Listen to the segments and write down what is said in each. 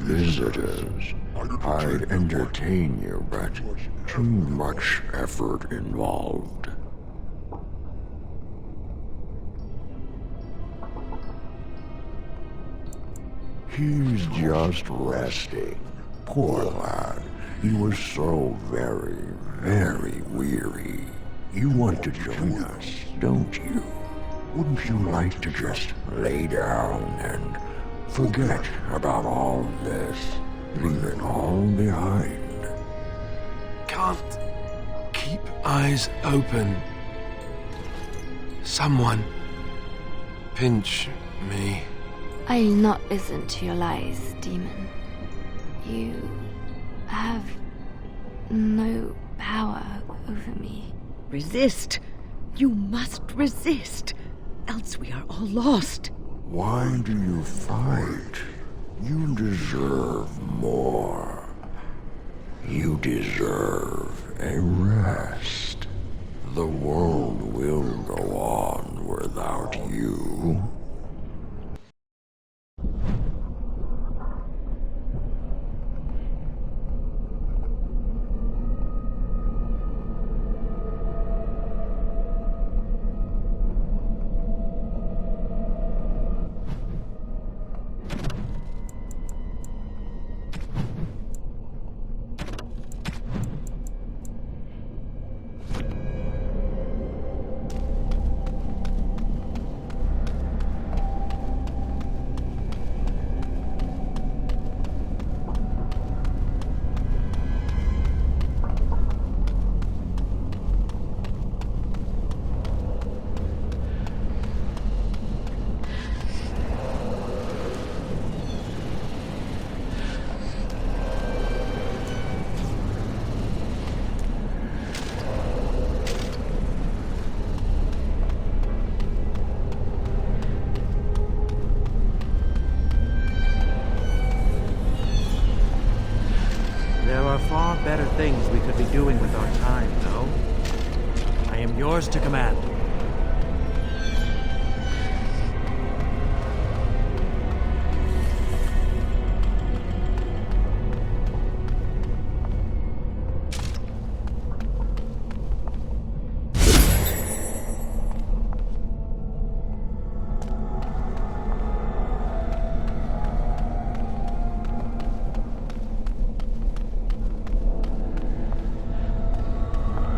visitors. I'd entertain you, but too much effort involved. He's just resting. Poor lad. He was so very, very weary. You want to join us, don't you? Wouldn't you like to just lay down and forget about all this? Leave it all behind. Can't keep eyes open. Someone pinch me. I'll not listen to your lies, demon. You have no power over me. Resist. You must resist, else we are all lost. Why do you fight? You deserve more. You deserve a rest. The world will go on without you. Far better things we could be doing with our time, no? I am yours to command.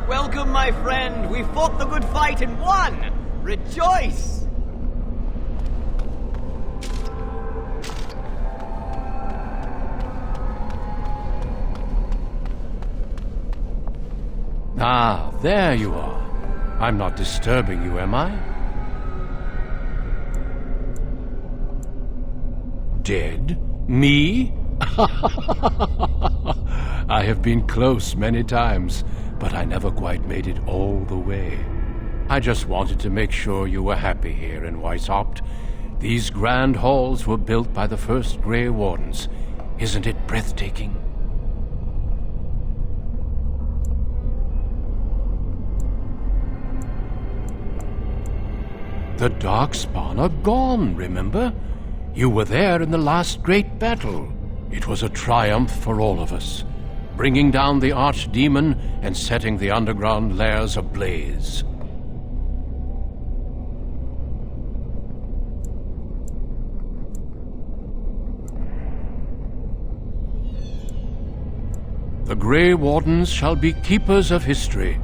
Welcome, my friend. We fought the good fight and won. Rejoice! Ah, there you are. I'm not disturbing you, am I? Dead? Me? I have been close many times, but I never quite made it all the way. I just wanted to make sure you were happy here in Weishaupt. These grand halls were built by the first Grey Wardens. Isn't it breathtaking? The Darkspawn are gone, remember? You were there in the last great battle. It was a triumph for all of us, bringing down the archdemon and setting the underground lairs ablaze. The Grey Wardens shall be keepers of history.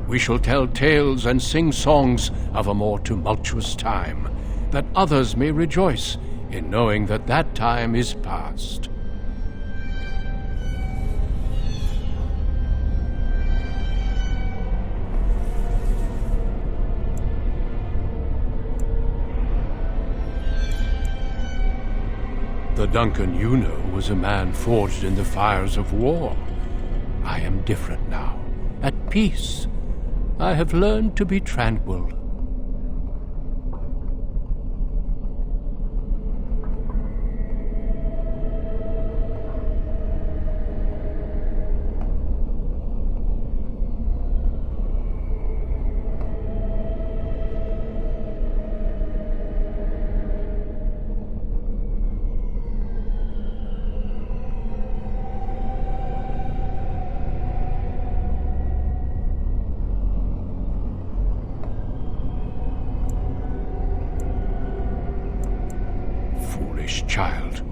We shall tell tales and sing songs of a more tumultuous time, that others may rejoice in knowing that that time is past. The Duncan you know was a man forged in the fires of war. I am different now, at peace. I have learned to be tranquil. child.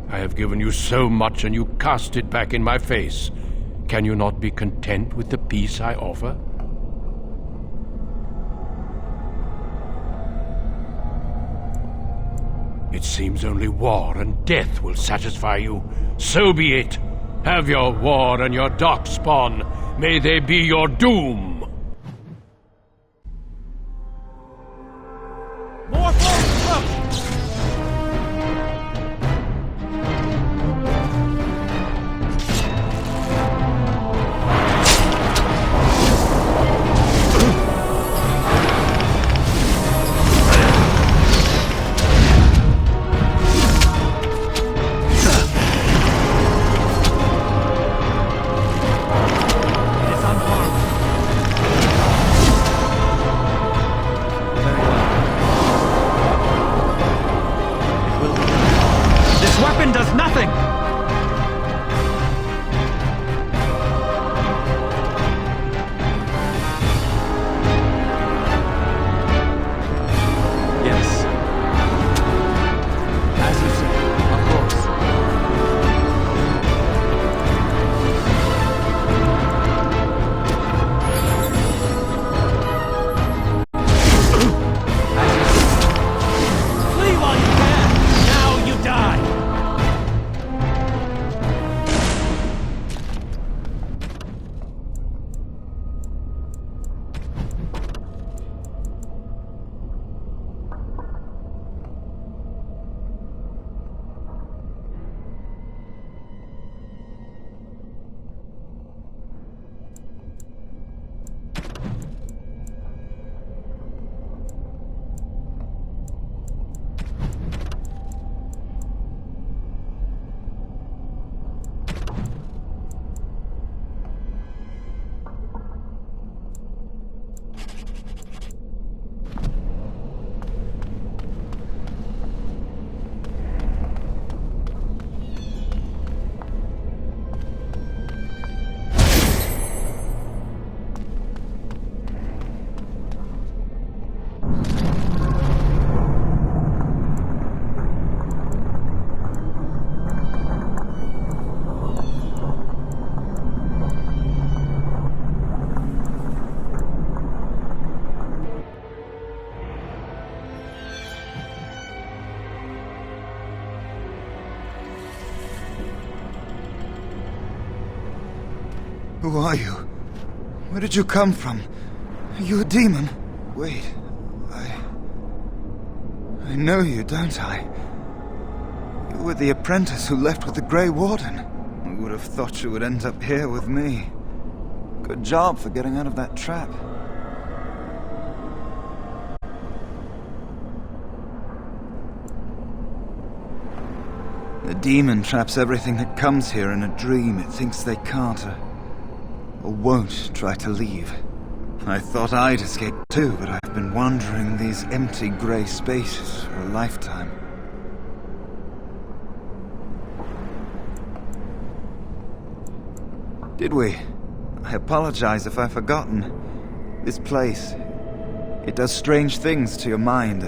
I have given you so much and you cast it back in my face. Can you not be content with the peace I offer? It seems only war and death will satisfy you. So be it. Have your war and your darkspawn. May they be your doom. More foes approach! Who are you? Where did you come from? Are you a demon? Wait, I know you, don't I? You were the apprentice who left with the Grey Warden. I would have thought you would end up here with me. Good job for getting out of that trap. The demon traps everything that comes here in a dream it thinks they can't or won't try to leave. I thought I'd escape too, but I've been wandering these empty grey spaces for a lifetime. Did we? I apologize if I've forgotten. This place, it does strange things to your mind.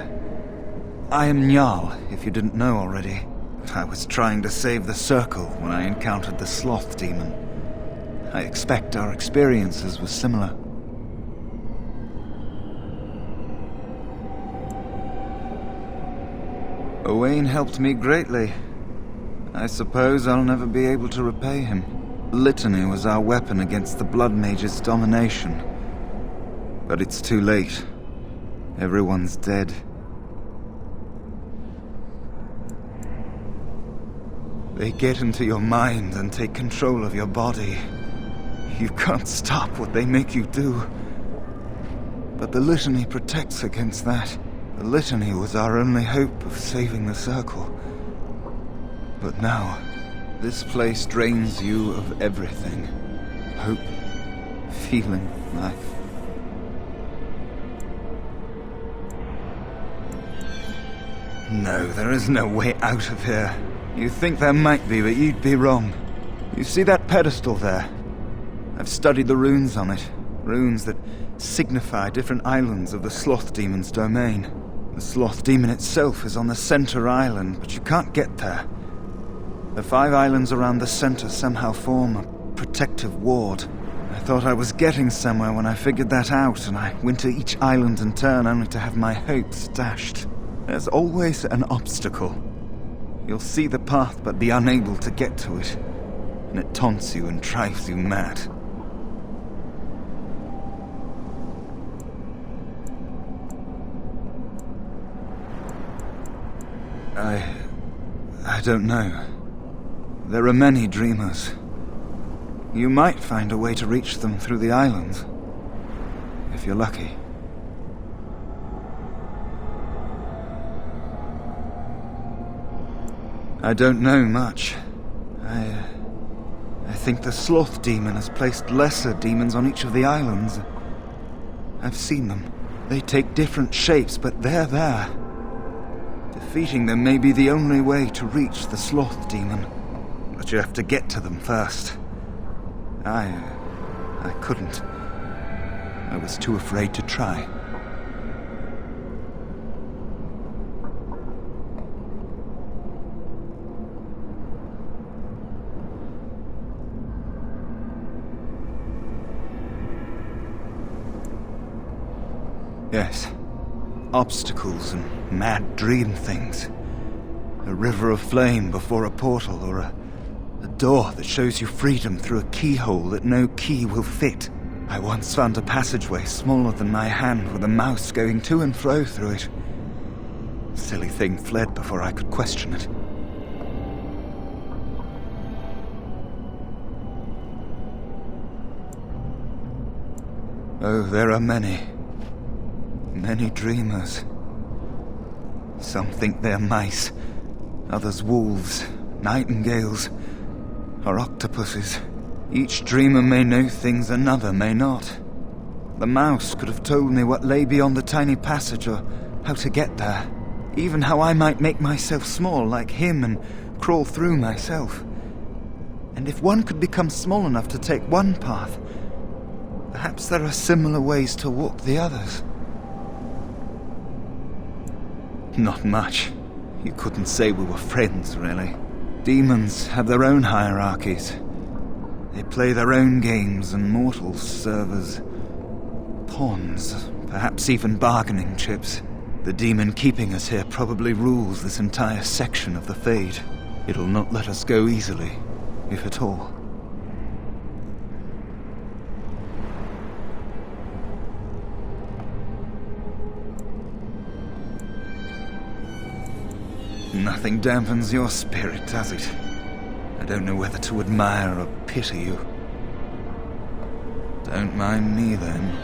I am Njal, if you didn't know already. I was trying to save the Circle when I encountered the Sloth Demon. I expect our experiences were similar. Owain helped me greatly. I suppose I'll never be able to repay him. Litany was our weapon against the Blood Mage's domination. But it's too late. Everyone's dead. They get into your mind and take control of your body. You can't stop what they make you do. But the Litany protects against that. The Litany was our only hope of saving the Circle. But now, this place drains you of everything. Hope, feeling, life. No, there is no way out of here. You think there might be, but you'd be wrong. You see that pedestal there? I've studied the runes on it. Runes that signify different islands of the Sloth Demon's domain. The sloth demon itself is on the center island, but you can't get there. The 5 islands around the center somehow form a protective ward. I thought I was getting somewhere when I figured that out, and I went to each island in turn only to have my hopes dashed. There's always an obstacle. You'll see the path but be unable to get to it, and it taunts you and drives you mad. I don't know. There are many dreamers. You might find a way to reach them through the islands, if you're lucky. I don't know much. I think the sloth demon has placed lesser demons on each of the islands. I've seen them. They take different shapes, but they're there. Defeating them may be the only way to reach the sloth demon, but you have to get to them first. I couldn't. I was too afraid to try. Yes. Obstacles and mad dream things. A river of flame before a portal, or a door that shows you freedom through a keyhole that no key will fit. I once found a passageway smaller than my hand with a mouse going to and fro through it. The silly thing fled before I could question it. Oh, there are many dreamers. Some think they're mice, others wolves, nightingales, or octopuses. Each dreamer may know things another may not. The mouse could have told me what lay beyond the tiny passage, or how to get there. Even how I might make myself small like him and crawl through myself. And if one could become small enough to take one path, perhaps there are similar ways to walk the others. Not much. You couldn't say we were friends, really. Demons have their own hierarchies. They play their own games, and mortals serve as pawns, perhaps even bargaining chips. The demon keeping us here probably rules this entire section of the Fade. It'll not let us go easily, if at all. Nothing dampens your spirit, does it? I don't know whether to admire or pity you. Don't mind me, then.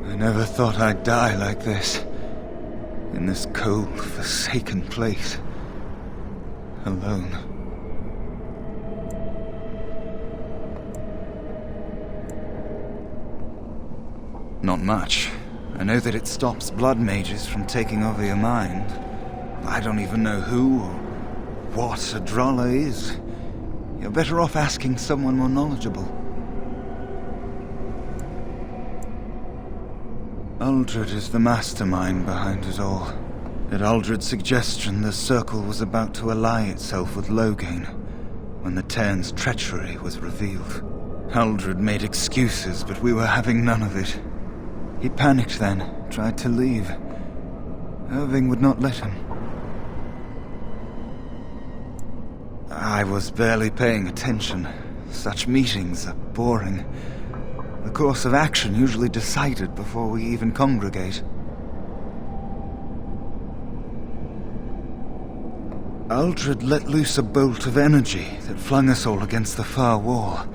I never thought I'd die like this. In this cold, forsaken place. Alone. Not much. I know that it stops blood mages from taking over your mind. I don't even know who or what a Droller is. You're better off asking someone more knowledgeable. Uldred is the mastermind behind it all. At Uldred's suggestion, the Circle was about to ally itself with Loghain when the Terns' treachery was revealed. Uldred made excuses, but we were having none of it. He panicked then, tried to leave. Irving would not let him. I was barely paying attention. Such meetings are boring. The course of action usually decided before we even congregate. Aldred let loose a bolt of energy that flung us all against the far wall.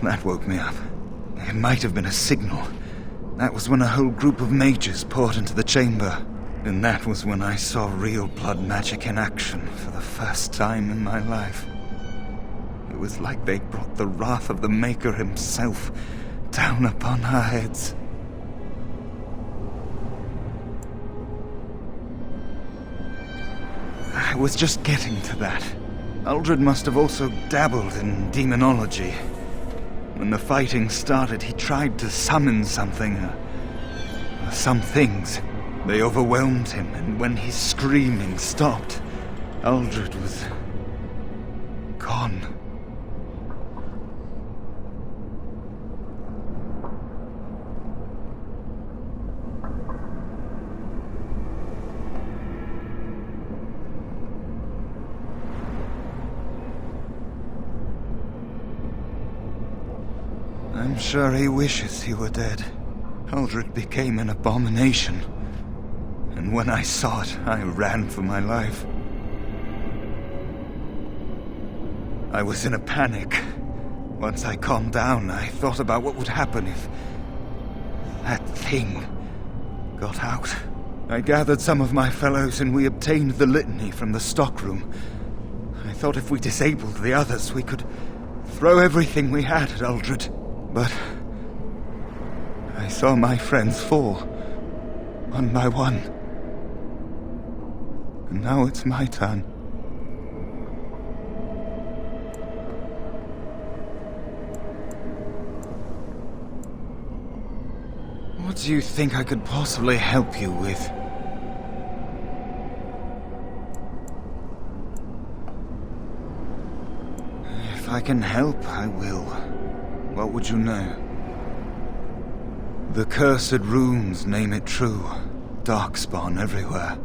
That woke me up. It might have been a signal. That was when a whole group of mages poured into the chamber. And that was when I saw real blood magic in action for the first time in my life. It was like they brought the wrath of the Maker himself down upon our heads. I was just getting to that. Aldred must have also dabbled in demonology. When the fighting started, he tried to summon something, some things. They overwhelmed him, and when his screaming stopped, Aldred was gone. I'm sure he wishes he were dead. Aldred became an abomination. And when I saw it, I ran for my life. I was in a panic. Once I calmed down, I thought about what would happen if that thing got out. I gathered some of my fellows and we obtained the litany from the stockroom. I thought if we disabled the others, we could throw everything we had at Aldred. But I saw my friends fall, one by one. And now it's my turn. What do you think I could possibly help you with? If I can help, I will. What would you know? The cursed runes name it true. Darkspawn everywhere.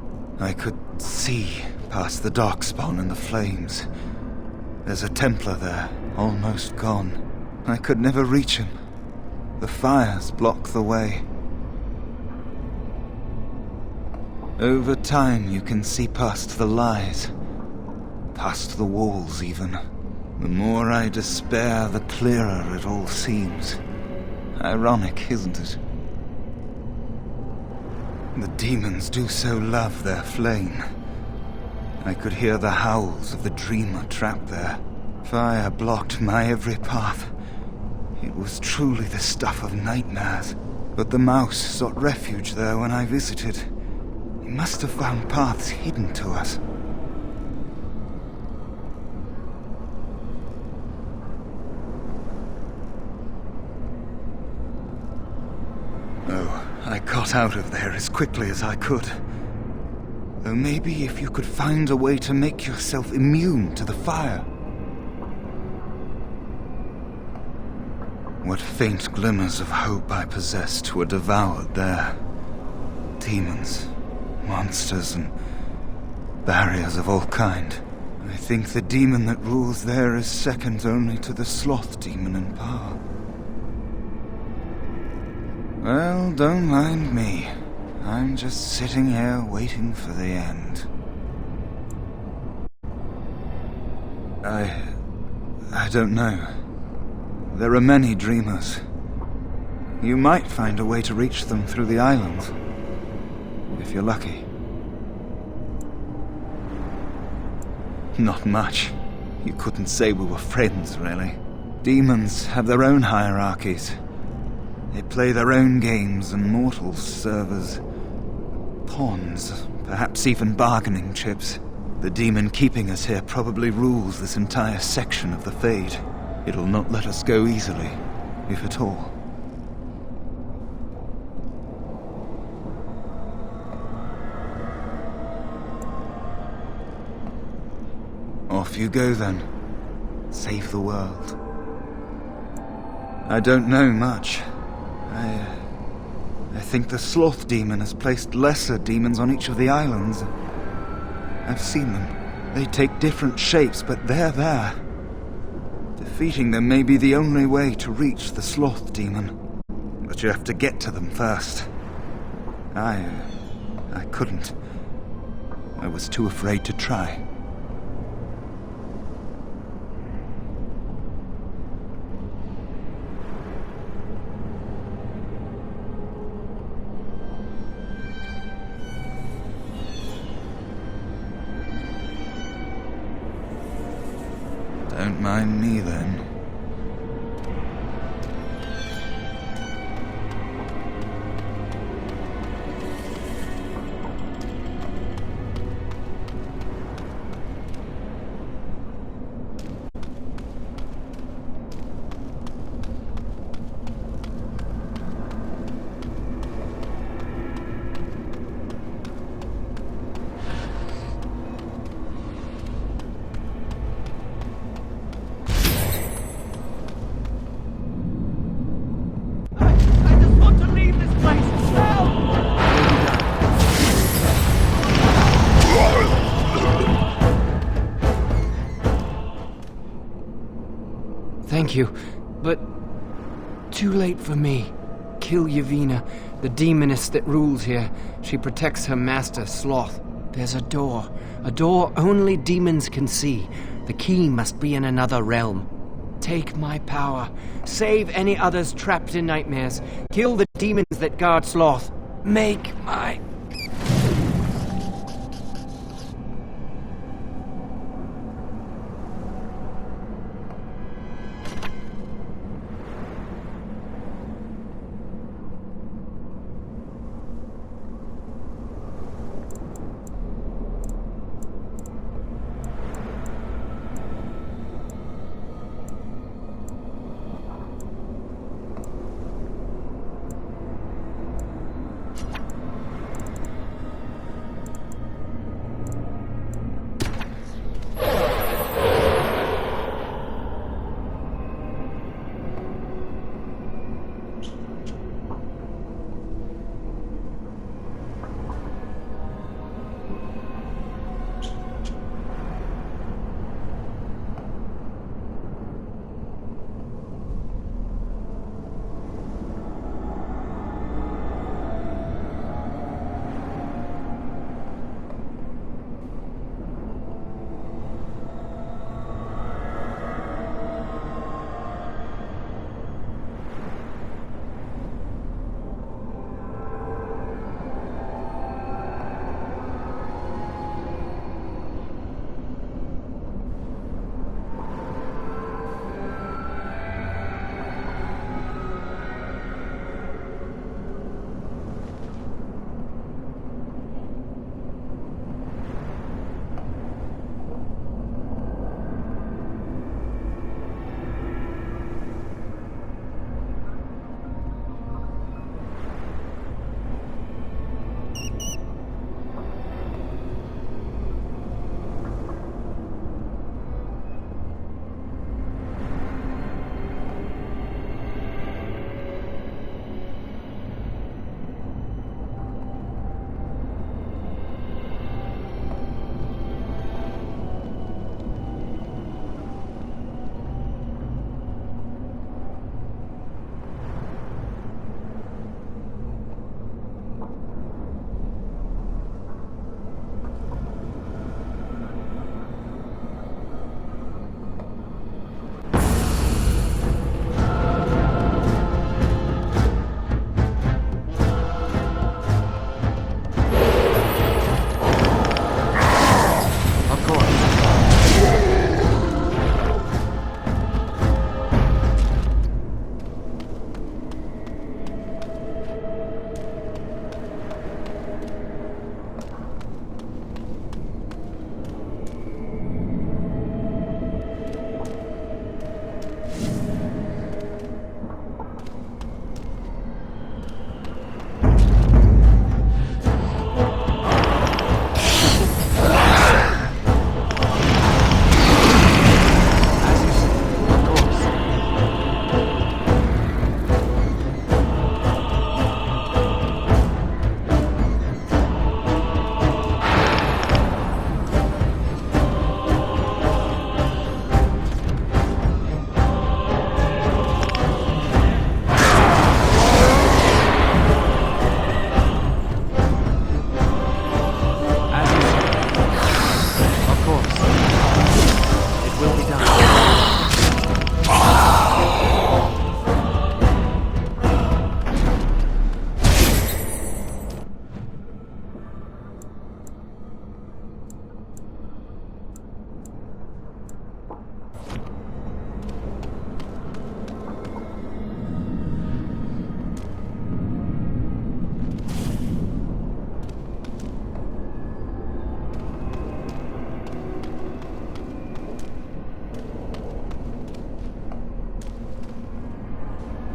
I could see past the darkspawn and the flames. There's a Templar there, almost gone. I could never reach him. The fires block the way. Over time you can see past the lies. Past the walls even. The more I despair, the clearer it all seems. Ironic, isn't it? The demons do so love their flame. I could hear the howls of the dreamer trapped there. Fire blocked my every path. It was truly the stuff of nightmares. But the mouse sought refuge there when I visited. He must have found paths hidden to us. I got out of there as quickly as I could. Though maybe if you could find a way to make yourself immune to the fire. What faint glimmers of hope I possessed were devoured there. Demons, monsters, and barriers of all kind. I think the demon that rules there is second only to the sloth demon in power. Well, don't mind me. I'm just sitting here waiting for the end. I don't know. There are many dreamers. You might find a way to reach them through the islands, if you're lucky. Not much. You couldn't say we were friends, really. Demons have their own hierarchies. They play their own games, and mortals serve as pawns, perhaps even bargaining chips. The demon keeping us here probably rules this entire section of the Fade. It'll not let us go easily, if at all. Off you go then. Save the world. I don't know much. I think the sloth demon has placed lesser demons on each of the islands. I've seen them. They take different shapes, but they're there. Defeating them may be the only way to reach the sloth demon. But you have to get to them first. I couldn't. I was too afraid to try. Don't mind me then. I just want to leave this place. Help! Thank you, but too late for me. Kill Yavina, the demoness that rules here. She protects her master, Sloth. There's a door only demons can see. The key must be in another realm. Take my power. Save any others trapped in nightmares. Kill the demons that guard Sloth. Make my...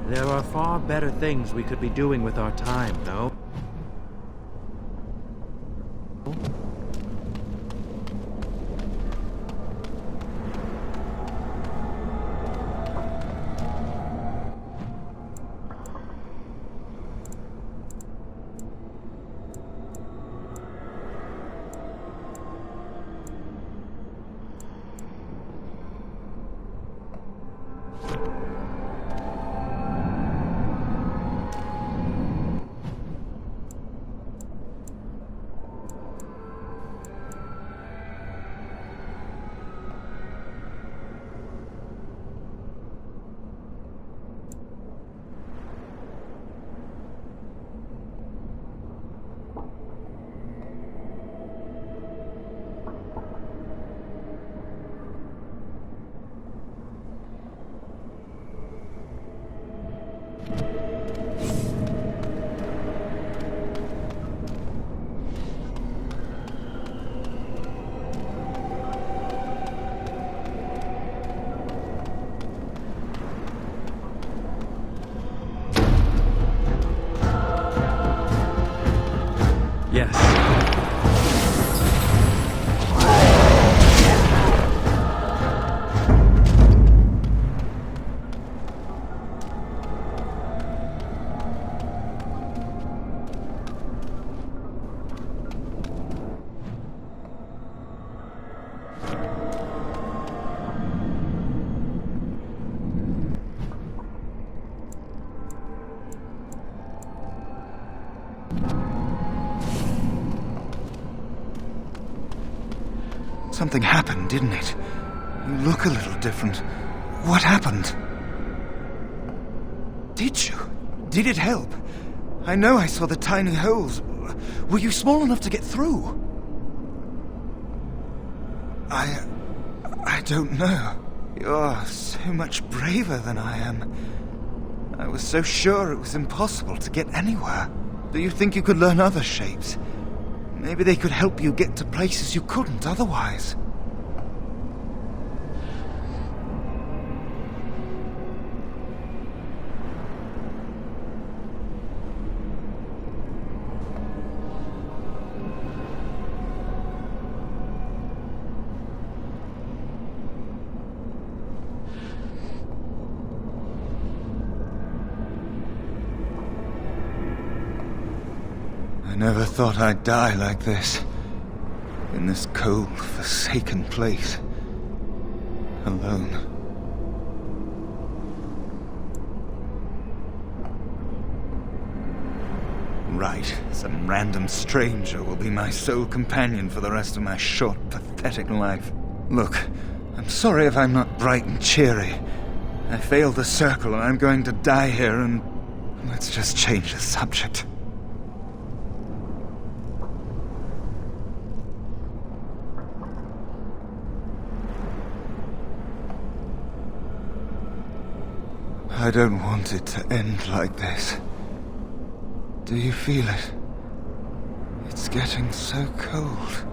There are far better things we could be doing with our time, no? Yes. Something happened, didn't it? You look a little different. What happened? Did you? Did it help? I know I saw the tiny holes. Were you small enough to get through? I don't know. You're so much braver than I am. I was so sure it was impossible to get anywhere. Do you think you could learn other shapes? Maybe they could help you get to places you couldn't otherwise. I never thought I'd die like this. In this cold, forsaken place. Alone. Right, some random stranger will be my sole companion for the rest of my short, pathetic life. Look, I'm sorry if I'm not bright and cheery. I failed the circle and I'm going to die here and... Let's just change the subject. I don't want it to end like this. Do you feel it? It's getting so cold.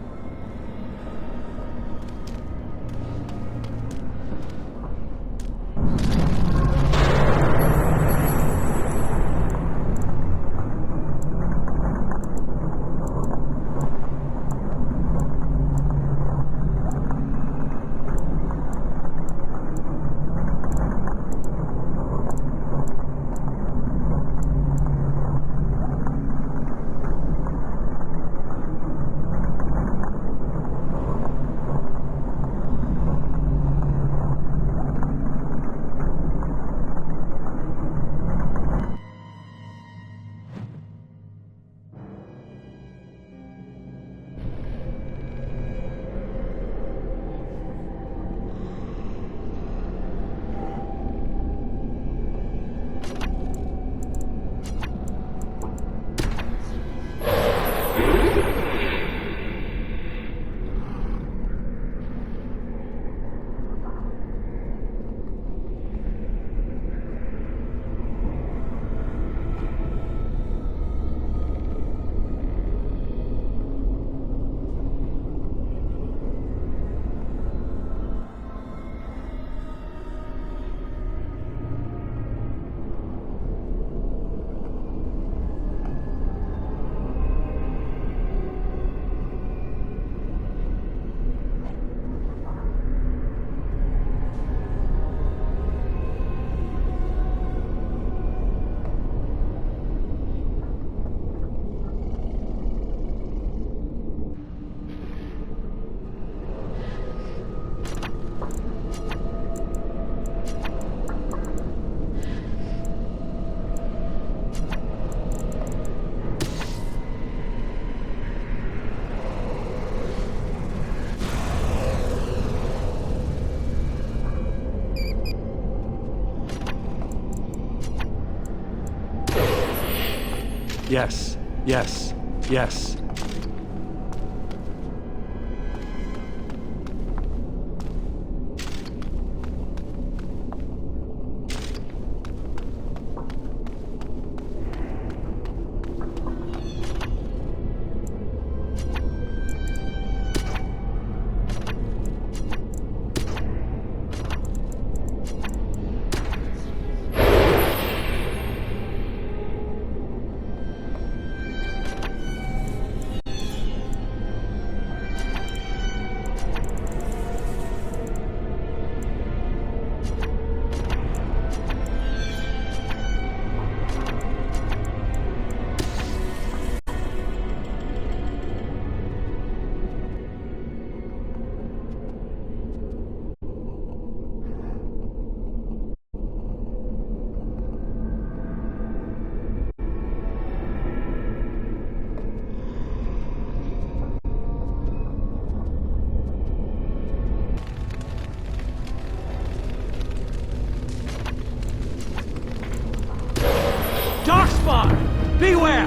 Yes, yes, yes. Darkspawn! Beware!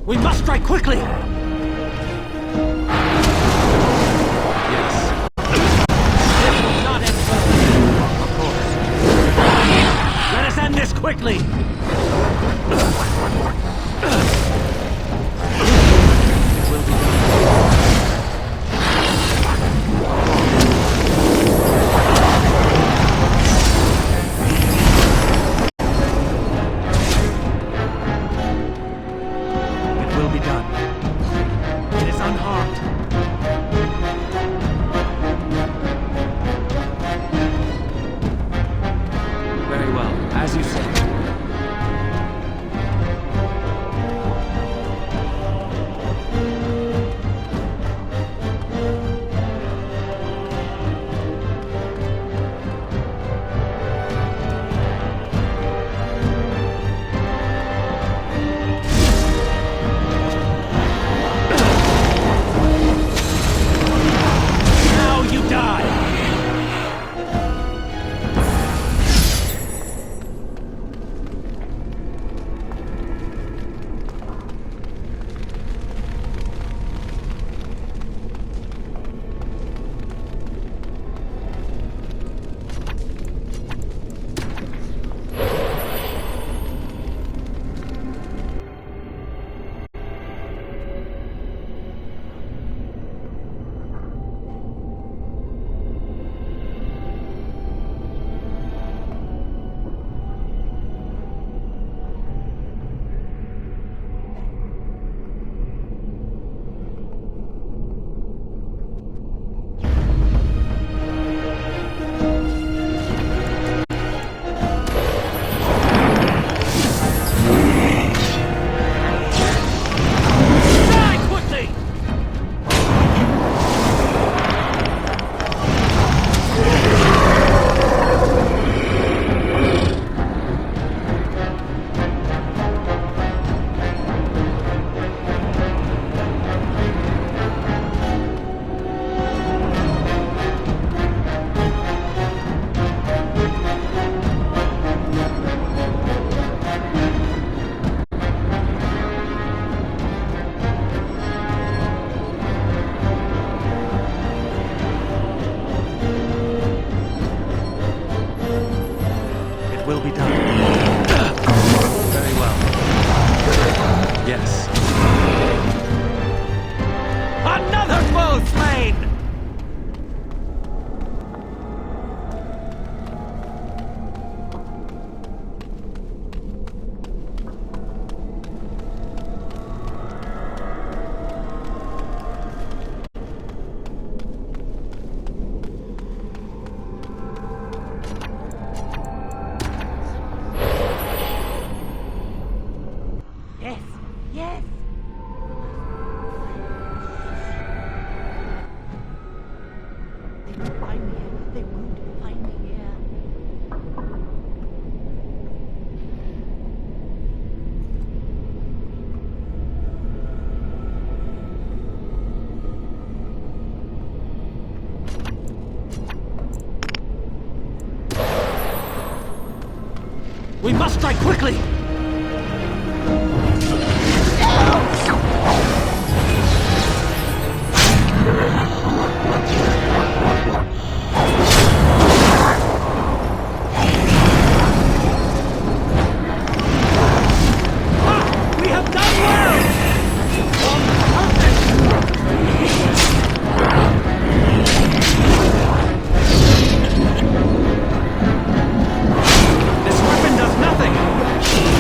We must strike quickly! Yes. This will not end well. Of course. Let us end this quickly! It will be done. As you say. They won't find me here. They won't find me here. We must strike quickly! We have done well! This weapon does nothing!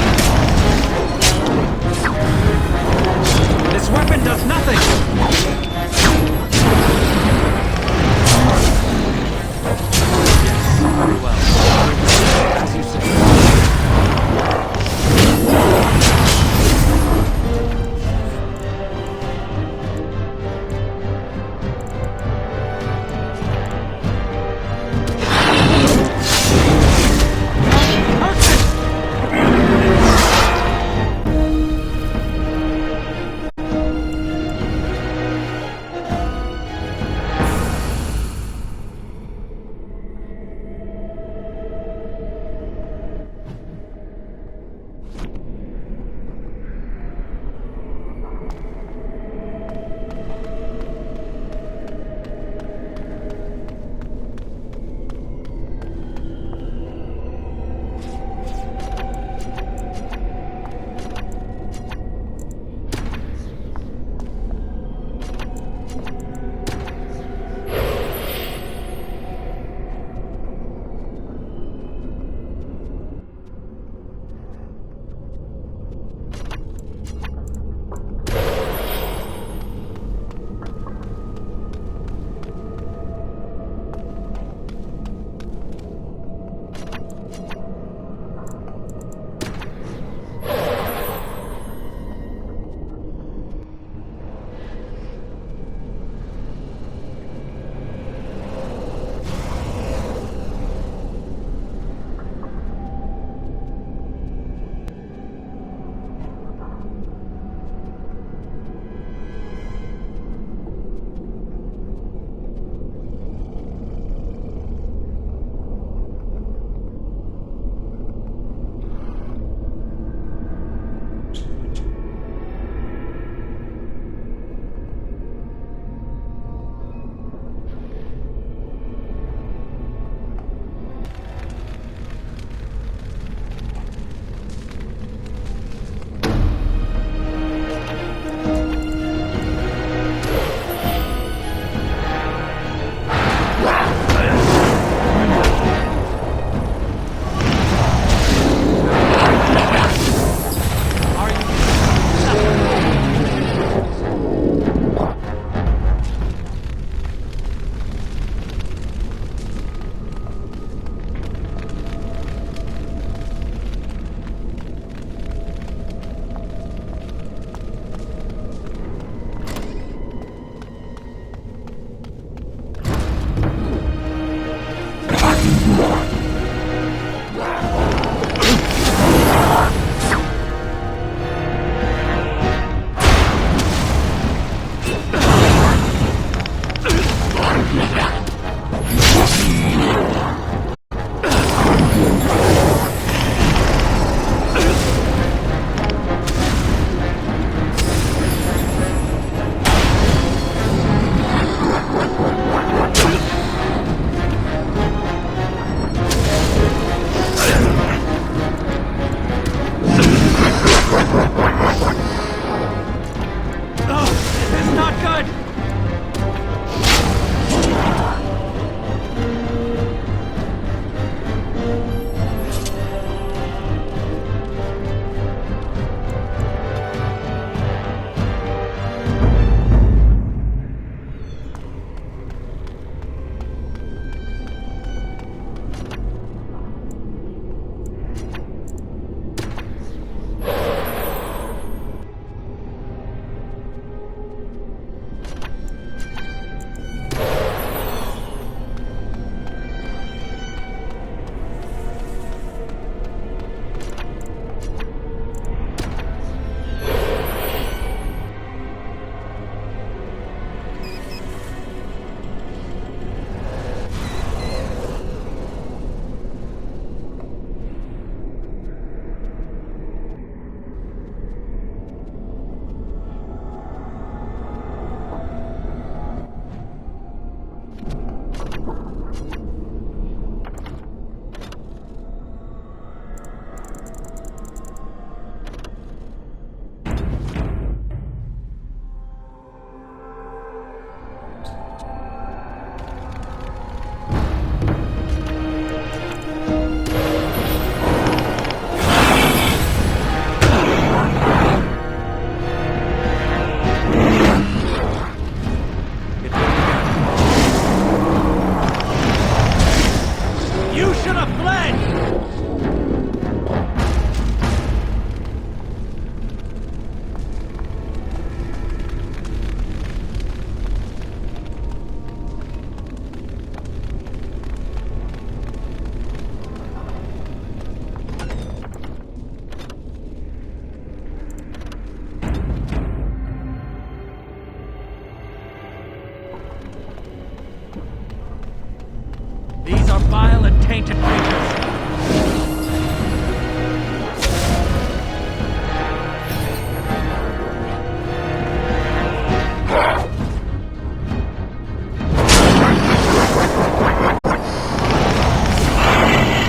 These are vile and tainted creatures.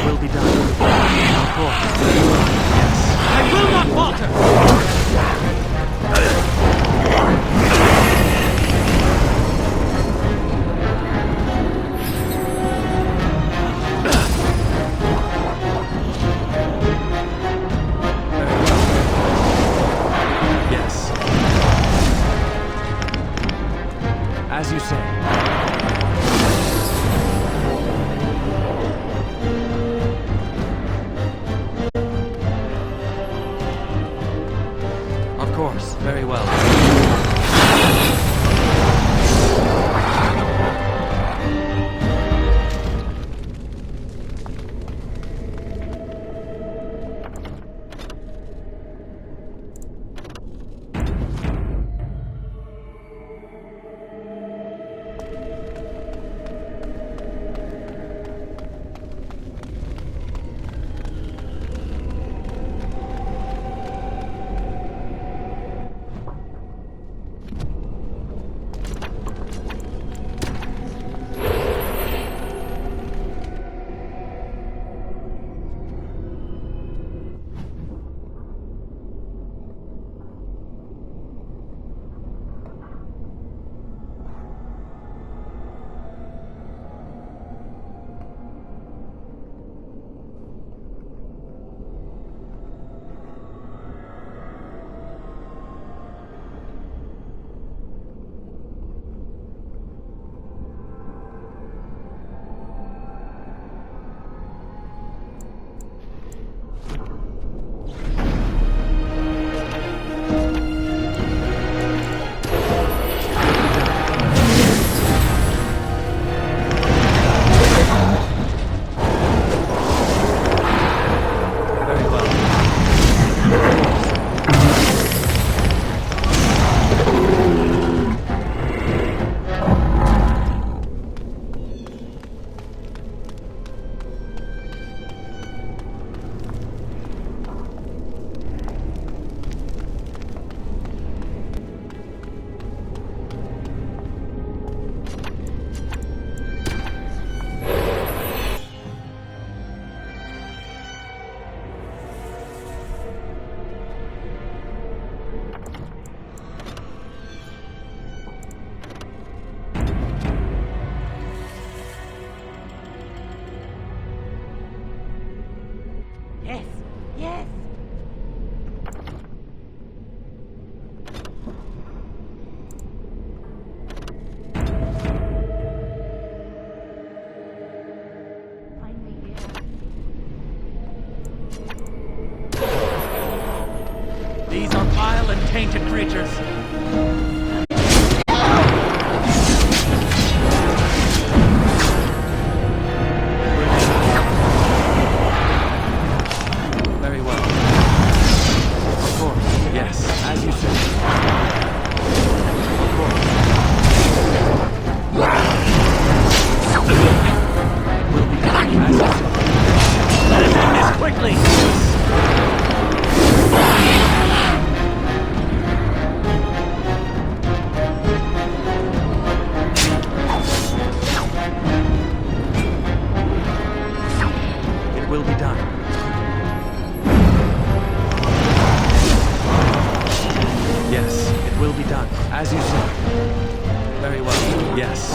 Will be done. Of course. Yes. I will not falter! Yes. As you say. Of course, very well. Yes, yes. These are vile and tainted creatures. Very well. Of course, yes, as you say. Of course. Will be done, as you say. Let us end this quickly! Will be done. Yes, it will be done. As you say. Very well. Yes.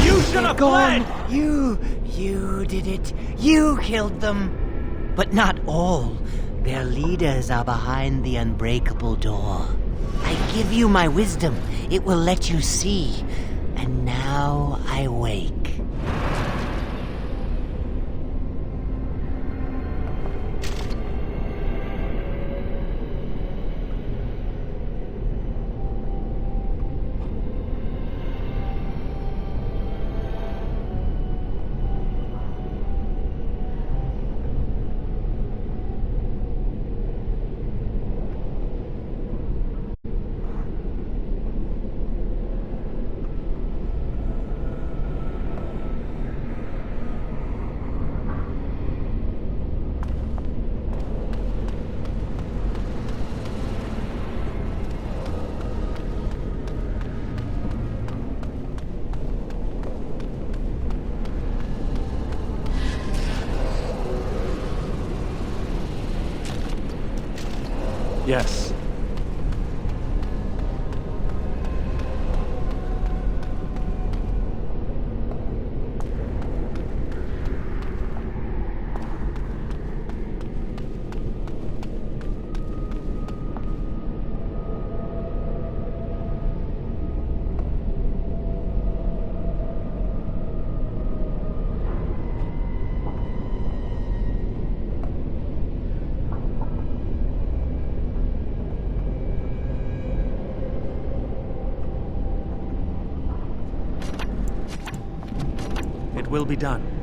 You should have fled! You did it. You killed them. But not all. Their leaders are behind the unbreakable door. I give you my wisdom. It will let you see. And now I wake. Yes. It will be done.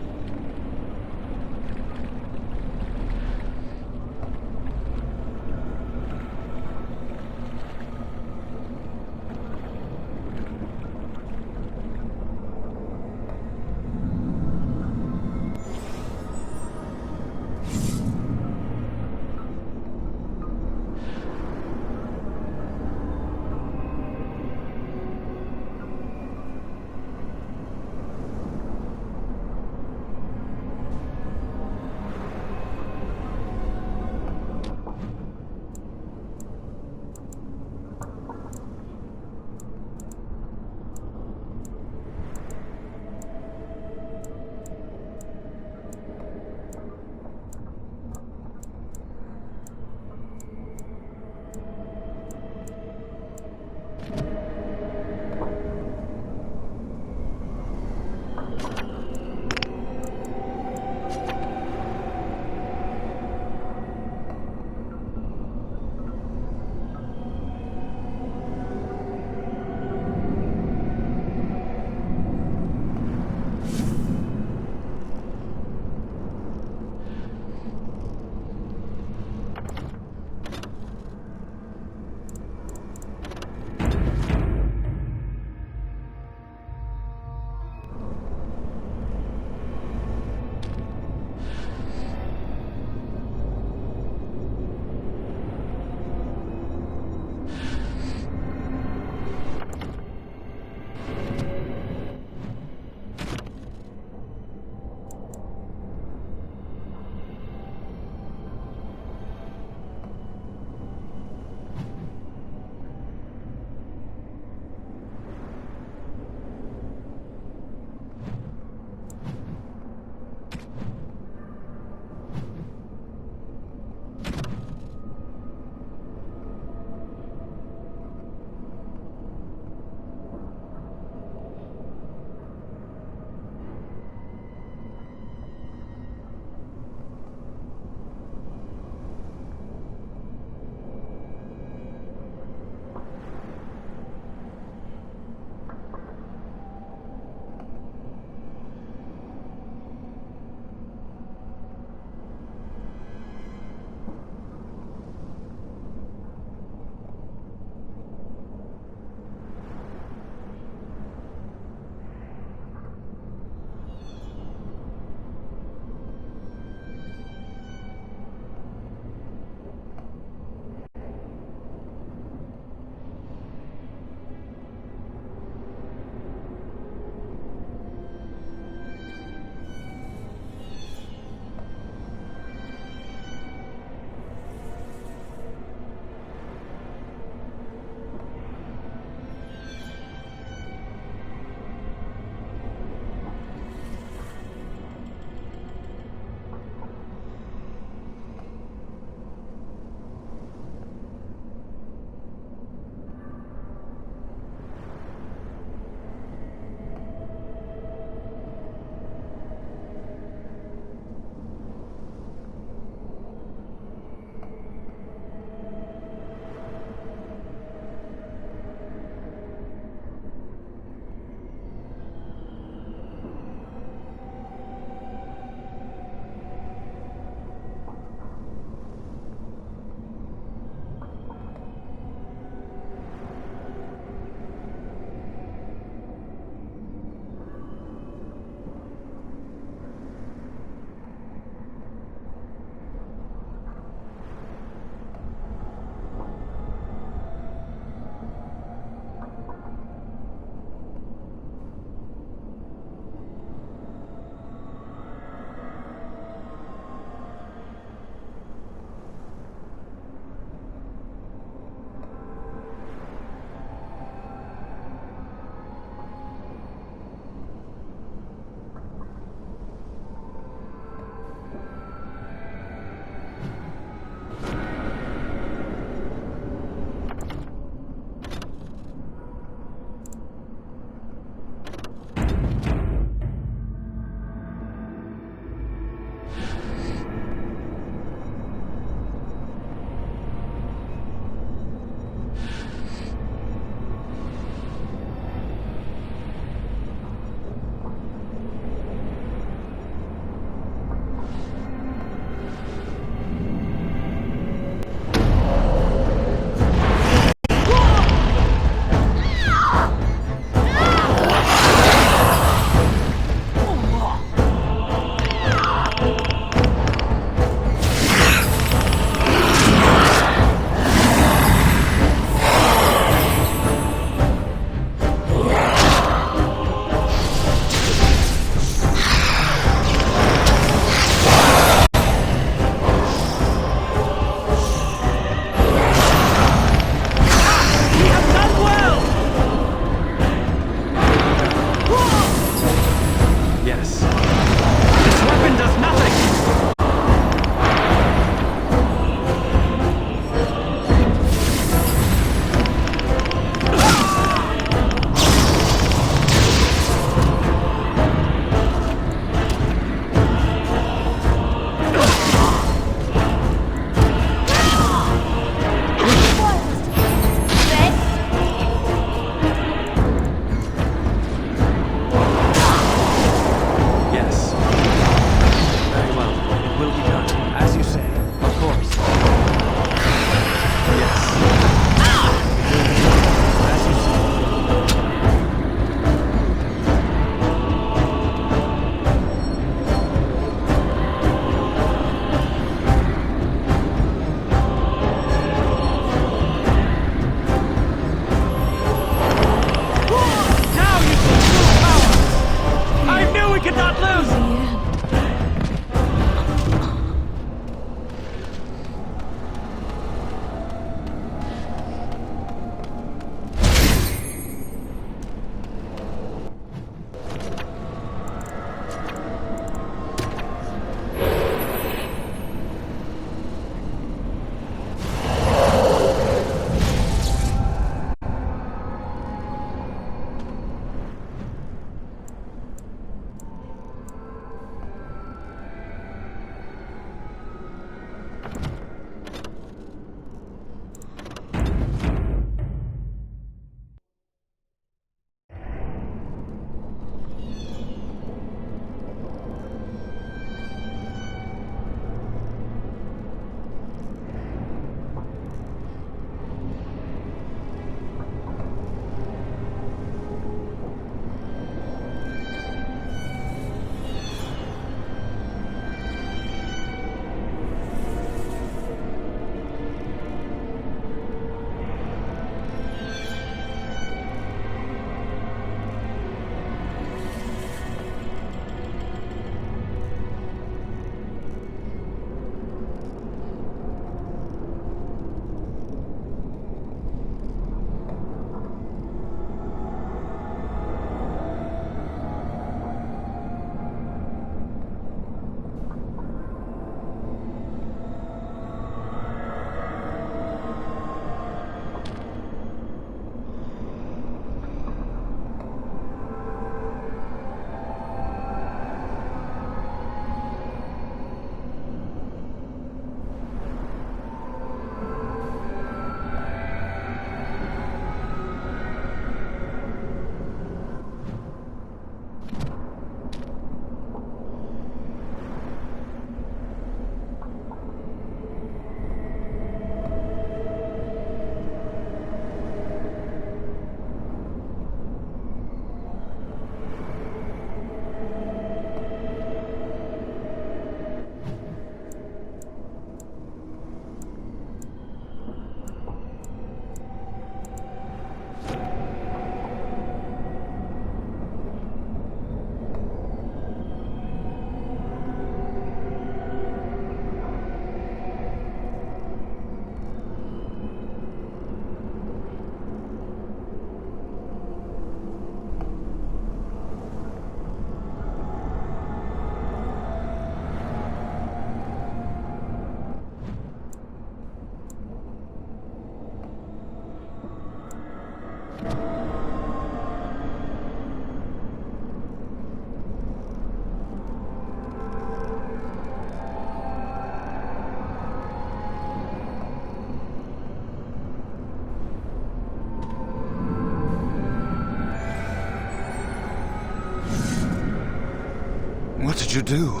What did you do?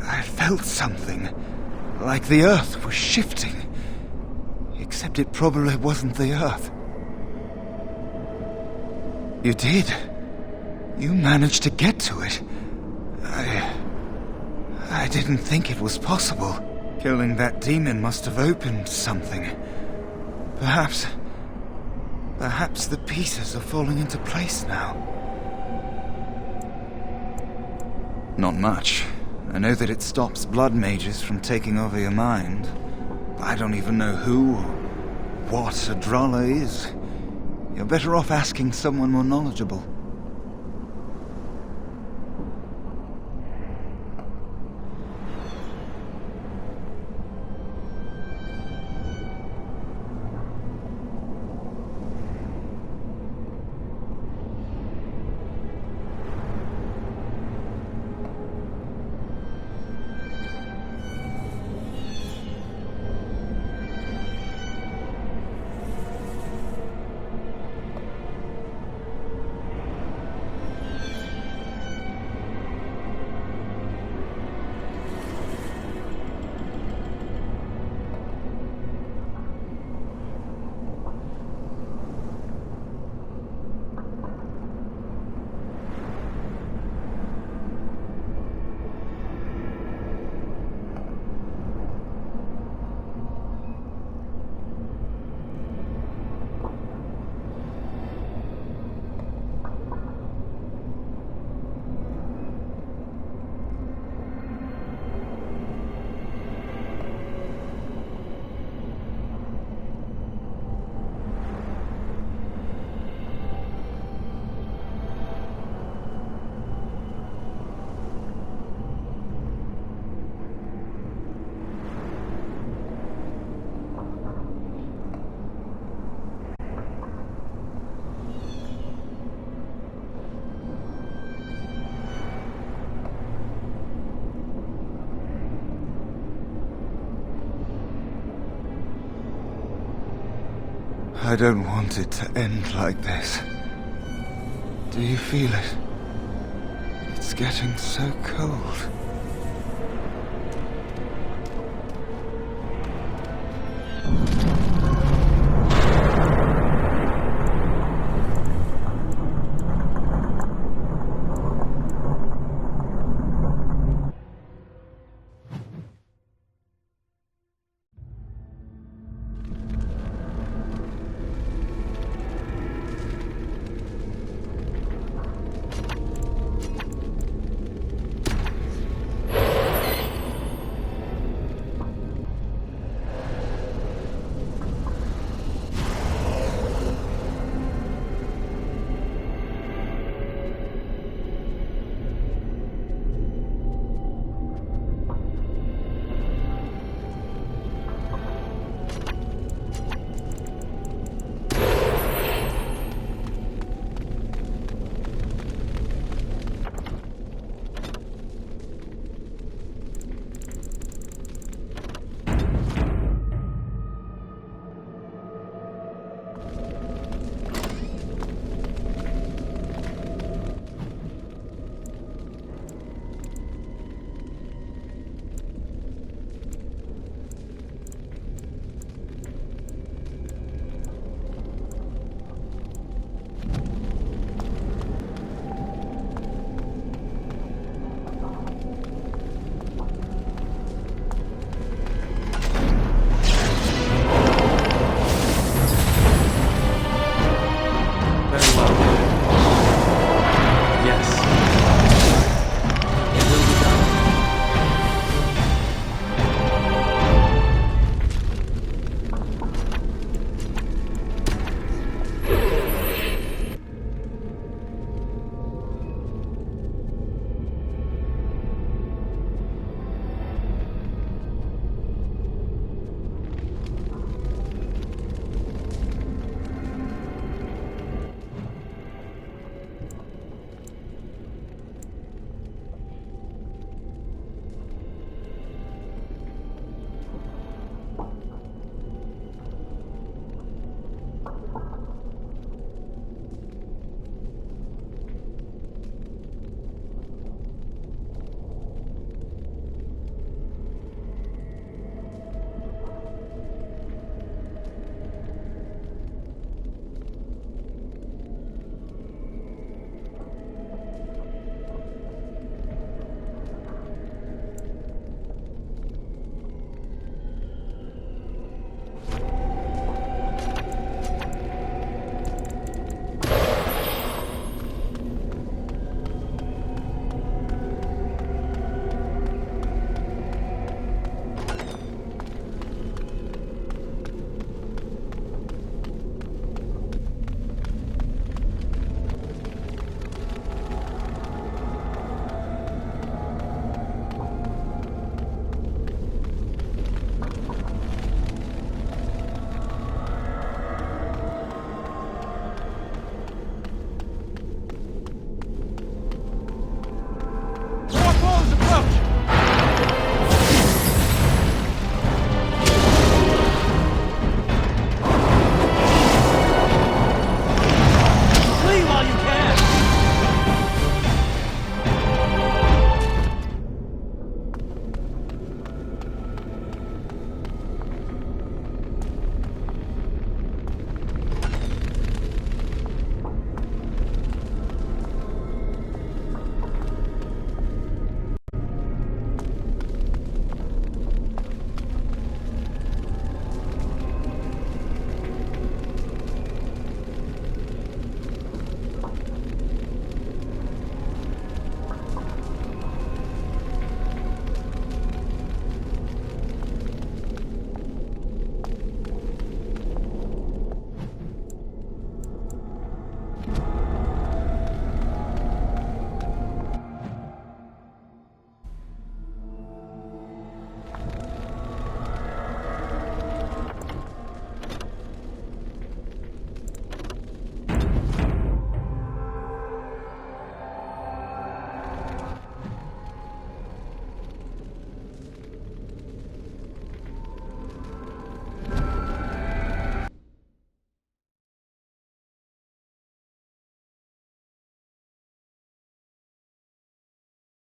I felt something. Like the earth was shifting. Except it probably wasn't the earth. You did. You managed to get to it. I didn't think it was possible. Killing that demon must have opened something. Perhaps the pieces are falling into place now. Not much. I know that it stops blood mages from taking over your mind. I don't even know who or what a Drala is. You're better off asking someone more knowledgeable. I don't want it to end like this. Do you feel it? It's getting so cold.